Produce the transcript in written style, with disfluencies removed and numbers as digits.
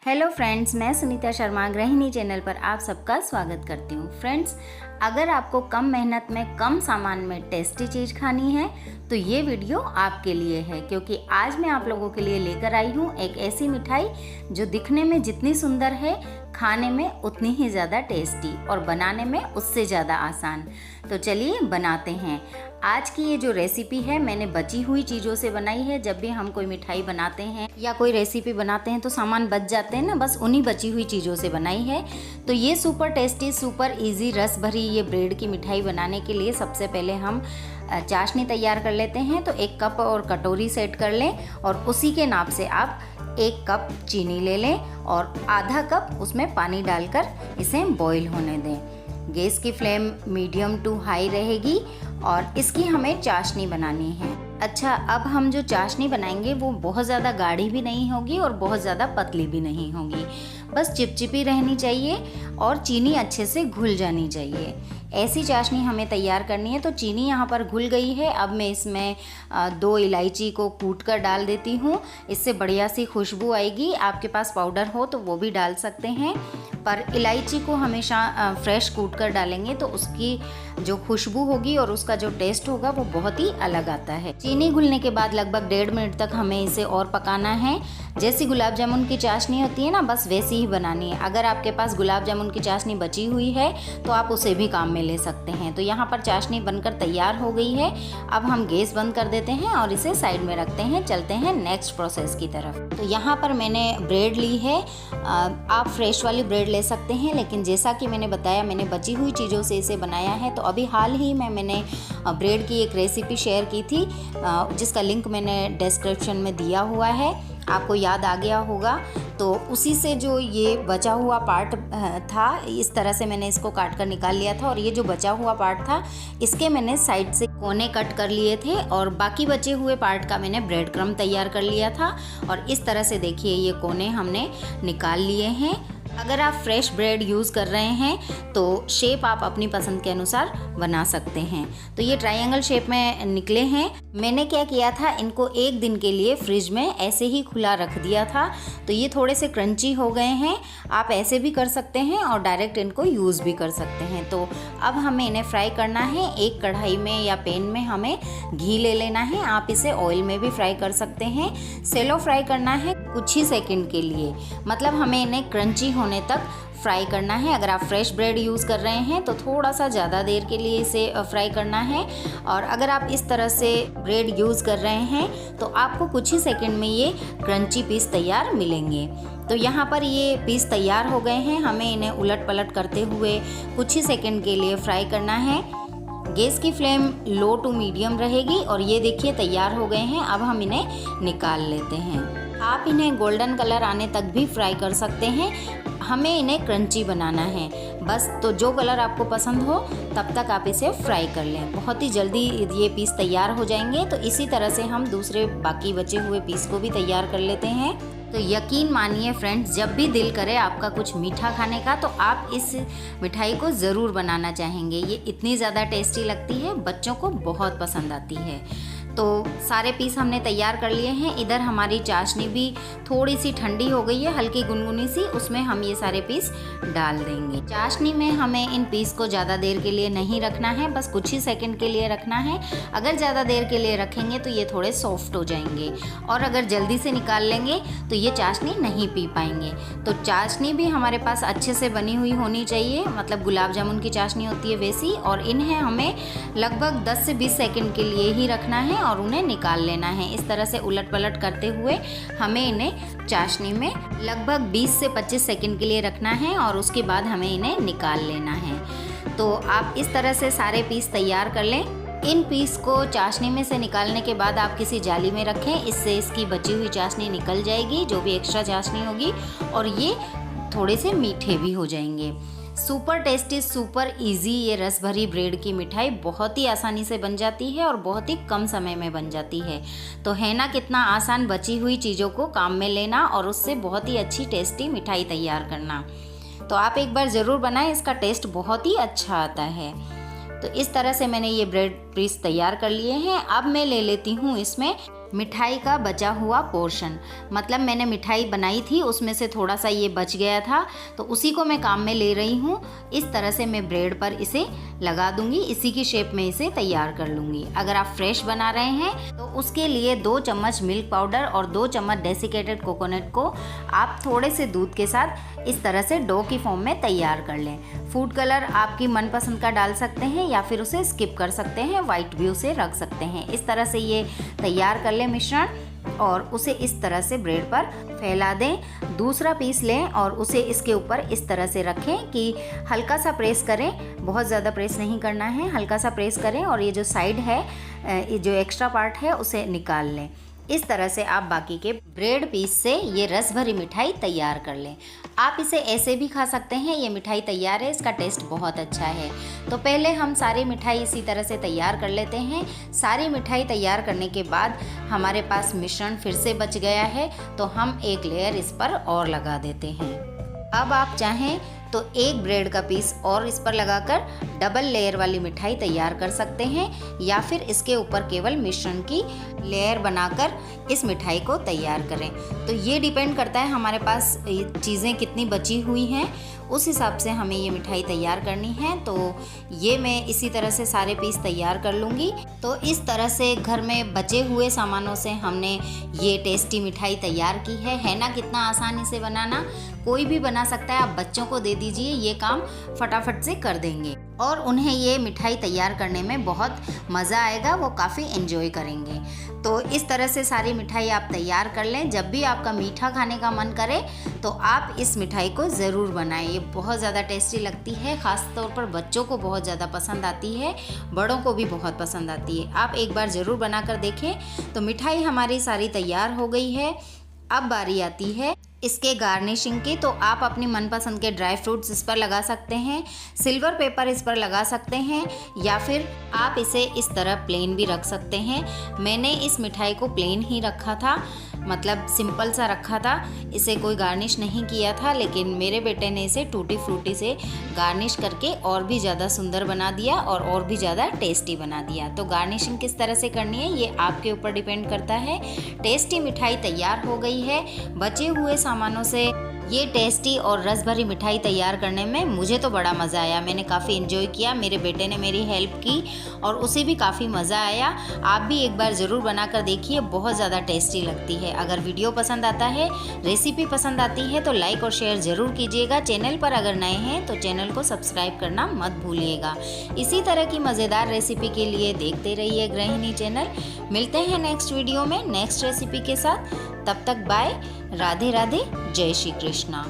Hello friends, मैं सुनीता शर्मा गृहिणी channel पर आप सबका स्वागत करती हूँ। फ्रेंड्स, अगर आपको कम मेहनत में कम सामान में टेस्टी चीज़ खानी है तो ये वीडियो आपके लिए है, क्योंकि आज मैं आप लोगों के लिए लेकर आई हूँ एक ऐसी मिठाई जो दिखने में जितनी सुंदर है, खाने में उतनी ही ज़्यादा टेस्टी और बनाने में उससे ज़्यादा आसान। तो चलिए बनाते हैं। आज की ये जो रेसिपी है मैंने बची हुई चीज़ों से बनाई है। जब भी हम कोई मिठाई बनाते हैं या कोई रेसिपी बनाते हैं तो सामान बच जाते हैं ना, बस उन्हीं बची हुई चीज़ों से बनाई है। तो ये सुपर टेस्टी, सुपर इजी, रस भरी ये ब्रेड की मिठाई बनाने के लिए सबसे पहले हम चाशनी तैयार कर लेते हैं। तो 1 कप और कटोरी सेट कर लें और उसी के नाप से आप 1 कप चीनी ले लें और आधा कप उसमें पानी डालकर इसे बॉईल होने दें। गैस की फ्लेम मीडियम टू हाई रहेगी और इसकी हमें चाशनी बनानी है। अच्छा, अब हम जो चाशनी बनाएंगे वो बहुत ज़्यादा गाढ़ी भी नहीं होगी और बहुत ज़्यादा पतली भी नहीं होगी, बस चिपचिपी रहनी चाहिए और चीनी अच्छे से घुल जानी चाहिए। ऐसी चाशनी हमें तैयार करनी है। तो चीनी यहाँ पर घुल गई है। अब मैं इसमें 2 इलायची को कूट कर डाल देती हूँ, इससे बढ़िया सी खुशबू आएगी। आपके पास पाउडर हो तो वो भी डाल सकते हैं, पर इलायची को हमेशा फ्रेश कूट कर डालेंगे तो उसकी जो खुशबू होगी और उसका जो टेस्ट होगा वो बहुत ही अलग आता है। चीनी घुलने के बाद लगभग 1.5 मिनट तक हमें इसे और पकाना है। जैसी गुलाब जामुन की चाशनी होती है ना, बस वैसी ही बनानी है। अगर आपके पास गुलाब जामुन की चाशनी बची हुई है तो आप उसे भी काम में ले सकते हैं। तो यहाँ पर चाशनी बनकर तैयार हो गई है। अब हम गैस बंद कर देते हैं और इसे साइड में रखते हैं। चलते हैं नेक्स्ट प्रोसेस की तरफ। तो यहाँ पर मैंने ब्रेड ली है। आप फ्रेश वाली ब्रेड ले सकते हैं, लेकिन जैसा कि मैंने बताया मैंने बची हुई चीज़ों से इसे बनाया है। तो अभी हाल ही में मैंने ब्रेड की एक रेसिपी शेयर की थी, जिसका लिंक मैंने डिस्क्रिप्शन में दिया हुआ है, आपको याद आ गया होगा। तो उसी से जो ये बचा हुआ पार्ट था, इस तरह से मैंने इसको काट कर निकाल लिया था और ये जो बचा हुआ पार्ट था इसके मैंने साइड से कोने कट कर लिए थे और बाकी बचे हुए पार्ट का मैंने ब्रेड क्रम्ब तैयार कर लिया था। और इस तरह से देखिए ये कोने हमने निकाल लिए हैं। अगर आप फ्रेश ब्रेड यूज़ कर रहे हैं तो शेप आप अपनी पसंद के अनुसार बना सकते हैं। तो ये ट्रायंगल शेप में निकले हैं। मैंने क्या किया था, इनको 1 दिन के लिए फ्रिज में ऐसे ही खुला रख दिया था, तो ये थोड़े से क्रंची हो गए हैं। आप ऐसे भी कर सकते हैं और डायरेक्ट इनको यूज़ भी कर सकते हैं। तो अब हमें इन्हें फ्राई करना है। एक कढ़ाई में या पैन में हमें घी ले लेना है। आप इसे ऑयल में भी फ्राई कर सकते हैं। सेलो फ्राई करना है कुछ ही सेकंड के लिए, मतलब हमें इन्हें क्रंची होने तक फ्राई करना है। अगर आप फ्रेश ब्रेड यूज़ कर रहे हैं तो थोड़ा सा ज़्यादा देर के लिए इसे फ्राई करना है, और अगर आप इस तरह से ब्रेड यूज़ कर रहे हैं तो आपको कुछ ही सेकंड में ये क्रंची पीस तैयार मिलेंगे। तो यहाँ पर ये पीस तैयार हो गए हैं। हमें इन्हें उलट पलट करते हुए कुछ ही सेकंड के लिए फ्राई करना है। गैस की फ्लेम लो टू मीडियम रहेगी और ये देखिए तैयार हो गए हैं। अब हम इन्हें निकाल लेते हैं। आप इन्हें गोल्डन कलर आने तक भी फ्राई कर सकते हैं। हमें इन्हें क्रंची बनाना है बस। तो जो कलर आपको पसंद हो तब तक आप इसे फ्राई कर लें। बहुत ही जल्दी ये पीस तैयार हो जाएंगे। तो इसी तरह से हम दूसरे बाकी बचे हुए पीस को भी तैयार कर लेते हैं। तो यकीन मानिए फ्रेंड्स, जब भी दिल करे आपका कुछ मीठा खाने का तो आप इस मिठाई को ज़रूर बनाना चाहेंगे। ये इतनी ज़्यादा टेस्टी लगती है, बच्चों को बहुत पसंद आती है। तो सारे पीस हमने तैयार कर लिए हैं। इधर हमारी चाशनी भी थोड़ी सी ठंडी हो गई है, हल्की गुनगुनी सी, उसमें हम ये सारे पीस डाल देंगे। चाशनी में हमें इन पीस को ज़्यादा देर के लिए नहीं रखना है, बस कुछ ही सेकंड के लिए रखना है। अगर ज़्यादा देर के लिए रखेंगे तो ये थोड़े सॉफ्ट हो जाएंगे, और अगर जल्दी से निकाल लेंगे तो ये चाशनी नहीं पी पाएंगे। तो चाशनी भी हमारे पास अच्छे से बनी हुई होनी चाहिए, मतलब गुलाब जामुन की चाशनी होती है वैसी। और इन्हें हमें लगभग 10 से 20 सेकंड के लिए ही रखना है और उन्हें निकाल लेना है। इस तरह से उलट पलट करते हुए हमें इन्हें चाशनी में लगभग 20 से 25 सेकंड के लिए रखना है और उसके बाद हमें इन्हें निकाल लेना है। तो आप इस तरह से सारे पीस तैयार कर लें। इन पीस को चाशनी में से निकालने के बाद आप किसी जाली में रखें, इससे इसकी बची हुई चाशनी निकल जाएगी, जो भी एक्स्ट्रा चाशनी होगी, और ये थोड़े से मीठे भी हो जाएंगे। सुपर टेस्टी, सुपर इजी ये रस भरी ब्रेड की मिठाई बहुत ही आसानी से बन जाती है और बहुत ही कम समय में बन जाती है। तो है ना कितना आसान बची हुई चीज़ों को काम में लेना और उससे बहुत ही अच्छी टेस्टी मिठाई तैयार करना। तो आप एक बार ज़रूर बनाएं, इसका टेस्ट बहुत ही अच्छा आता है। तो इस तरह से मैंने ये ब्रेड पीस तैयार कर लिए हैं। अब मैं ले लेती हूँ इसमें मिठाई का बचा हुआ पोर्शन, मतलब मैंने मिठाई बनाई थी उसमें से थोड़ा सा ये बच गया था, तो उसी को मैं काम में ले रही हूँ। इस तरह से मैं ब्रेड पर इसे लगा दूंगी, इसी की शेप में इसे तैयार कर लूँगी। अगर आप फ्रेश बना रहे हैं तो उसके लिए 2 चम्मच मिल्क पाउडर और 2 चम्मच डेसिकेटेड कोकोनट को आप थोड़े से दूध के साथ इस तरह से डो की फॉर्म में तैयार कर लें। फूड कलर आपकी मनपसंद का डाल सकते हैं या फिर उसे स्किप कर सकते हैं, वाइट भी उसे रख सकते हैं। इस तरह से ये तैयार कर लें मिश्रण और उसे इस तरह से ब्रेड पर फैला दें। दूसरा पीस लें और उसे इसके ऊपर इस तरह से रखें कि हल्का सा प्रेस करें, बहुत ज़्यादा प्रेस नहीं करना है, हल्का सा प्रेस करें और ये जो साइड है, जो एक्स्ट्रा पार्ट है उसे निकाल लें। इस तरह से आप बाकी के ब्रेड पीस से ये रस भरी मिठाई तैयार कर लें। आप इसे ऐसे भी खा सकते हैं, ये मिठाई तैयार है, इसका टेस्ट बहुत अच्छा है। तो पहले हम सारी मिठाई इसी तरह से तैयार कर लेते हैं। सारी मिठाई तैयार करने के बाद हमारे पास मिश्रण फिर से बच गया है, तो हम एक लेयर इस पर और लगा देते हैं। अब आप चाहें तो एक ब्रेड का पीस और इस पर लगाकर डबल लेयर वाली मिठाई तैयार कर सकते हैं, या फिर इसके ऊपर केवल मिश्रण की लेयर बनाकर इस मिठाई को तैयार करें। तो ये डिपेंड करता है हमारे पास चीज़ें कितनी बची हुई हैं, उस हिसाब से हमें ये मिठाई तैयार करनी है। तो ये मैं इसी तरह से सारे पीस तैयार कर लूँगी। तो इस तरह से घर में बचे हुए सामानों से हमने ये टेस्टी मिठाई तैयार की है ना। कितना आसानी से बनाना, कोई भी बना सकता है। आप बच्चों को दे दीजिए, ये काम फटाफट से कर देंगे और उन्हें ये मिठाई तैयार करने में बहुत मज़ा आएगा, वो काफ़ी एंजॉय करेंगे। तो इस तरह से सारी मिठाई आप तैयार कर लें। जब भी आपका मीठा खाने का मन करे तो आप इस मिठाई को ज़रूर बनाएं। ये बहुत ज़्यादा टेस्टी लगती है, ख़ास तौर पर बच्चों को बहुत ज़्यादा पसंद आती है, बड़ों को भी बहुत पसंद आती है। आप एक बार ज़रूर बना कर देखें। तो मिठाई हमारी सारी तैयार हो गई है। अब बारी आती है इसके गार्निशिंग की। तो आप अपनी मनपसंद के ड्राई फ्रूट्स इस पर लगा सकते हैं, सिल्वर पेपर इस पर लगा सकते हैं, या फिर आप इसे इस तरह प्लेन भी रख सकते हैं। मैंने इस मिठाई को प्लेन ही रखा था, मतलब सिंपल सा रखा था, इसे कोई गार्निश नहीं किया था। लेकिन मेरे बेटे ने इसे टूटी फ्रूटी से गार्निश करके और भी ज़्यादा सुंदर बना दिया और भी ज़्यादा टेस्टी बना दिया। तो गार्निशिंग किस तरह से करनी है ये आपके ऊपर डिपेंड करता है। टेस्टी मिठाई तैयार हो गई है। बचे हुए सामानों से ये टेस्टी और रस भरी मिठाई तैयार करने में मुझे तो बड़ा मज़ा आया। मैंने काफ़ी एंजॉय किया, मेरे बेटे ने मेरी हेल्प की और उसे भी काफ़ी मज़ा आया। आप भी एक बार ज़रूर बनाकर देखिए, बहुत ज़्यादा टेस्टी लगती है। अगर वीडियो पसंद आता है, रेसिपी पसंद आती है तो लाइक और शेयर ज़रूर कीजिएगा। चैनल पर अगर नए हैं तो चैनल को सब्सक्राइब करना मत भूलिएगा। इसी तरह की मज़ेदार रेसिपी के लिए देखते रहिए गृहिणी चैनल। मिलते हैं नेक्स्ट वीडियो में नेक्स्ट रेसिपी के साथ। तब तक बाय, राधे राधे, जय श्री कृष्णा।